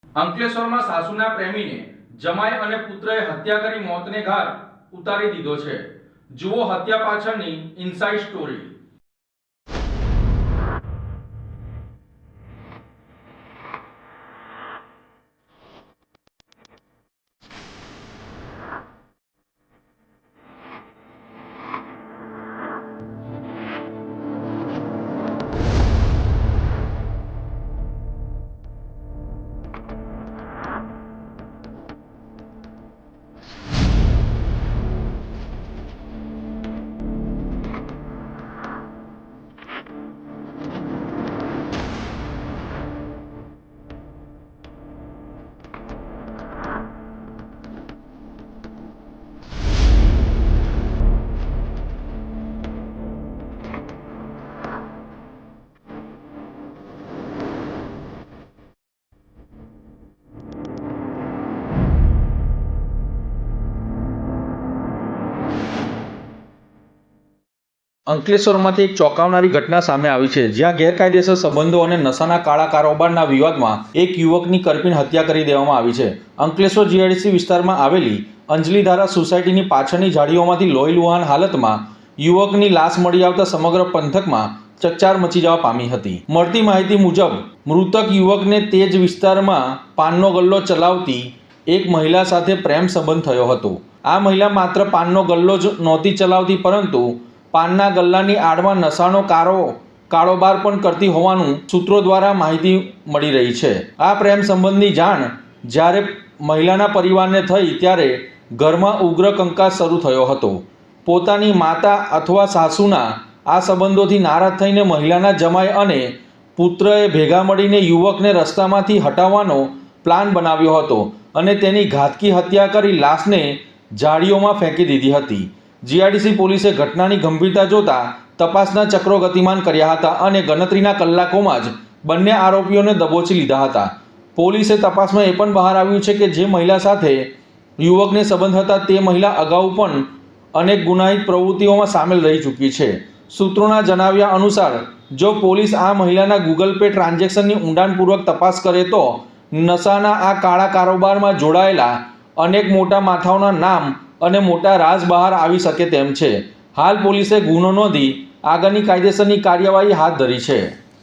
અંકલેશ્વરમાં સાસુના પ્રેમીને જમાઈ અને પુત્રએ હત્યા કરી મોતને ઘાટ ઉતારી દીધો છે। જુઓ હત્યા પાછળની ઇનસાઇડ સ્ટોરી। અંકલેશ્વરમાંથી એક ચોંકાવનારી ઘટના સામે આવી છે, જ્યાં ગેરકાયદેસર સંબંધો અને નશાના કાળા કારોબારના વિવાદમાં એક યુવકની કરપીણ હત્યા કરી દેવામાં આવી છે। અંકલેશ્વર જીઆઈડીસી વિસ્તારમાં આવેલી અંજલીધારા સોસાયટીની પાછળની ઝાડીઓમાંથી લોહીલુહાણ હાલતમાં યુવકની લાશ મળી આવતા સમગ્ર પંથકમાં ચકચાર મચી જવા પામી હતી। મળતી માહિતી મુજબ મૃતક યુવકને તે જ વિસ્તારમાં પાનનો ગલ્લો ચલાવતી એક મહિલા સાથે પ્રેમ સંબંધ થયો હતો। આ મહિલા માત્ર પાનનો ગલ્લો જ નહોતી ચલાવતી, પરંતુ પાનના ગલ્લાની આડમાં નશાનો કારોબાર પણ કરતી હોવાનું સૂત્રો દ્વારા માહિતી મળી રહી છે। આ પ્રેમ સંબંધની જાણ જ્યારે મહિલાના પરિવારને થઈ ત્યારે ઘરમાં ઉગ્ર કંકાસ શરૂ થયો હતો। પોતાની માતા અથવા સાસુના આ સંબંધોથી નારાજ થઈને મહિલાના જમાઈ અને પુત્રએ ભેગા મળીને યુવકને રસ્તામાંથી હટાવવાનો પ્લાન બનાવ્યો હતો અને તેની ઘાતકી હત્યા કરી લાશને ઝાડીઓમાં ફેંકી દીધી હતી। જીઆઈડીસી પોલીસે ઘટનાની ગંભીરતા જોતા તપાસના ચક્રો ગતિમાન કર્યા હતા અને ગણતરીના કલાકોમાં જ બંને આરોપીઓને દબોચી લીધા હતા। પોલીસે તપાસમાં એ પણ બહાર આવ્યું છે કે જે મહિલા સાથે યુવકને સંબંધ હતા તે મહિલા અગાઉ પણ અનેક ગુનાહિત પ્રવૃત્તિઓમાં સામેલ રહી ચૂકી છે। સૂત્રોના જણાવ્યા અનુસાર જો પોલીસ આ મહિલાના ગૂગલ પે ટ્રાન્ઝેક્શનની ઊંડાણપૂર્વક તપાસ કરે તો નશાના આ કાળા કારોબારમાં જોડાયેલા અનેક મોટા માથાઓના નામ અને મોટા રાજ બહાર આવી શકે તેમ છે। હાલ પોલીસે ગુનો નોંધી આગળની કાયદેસરની કાર્યવાહી હાથ ધરી છે।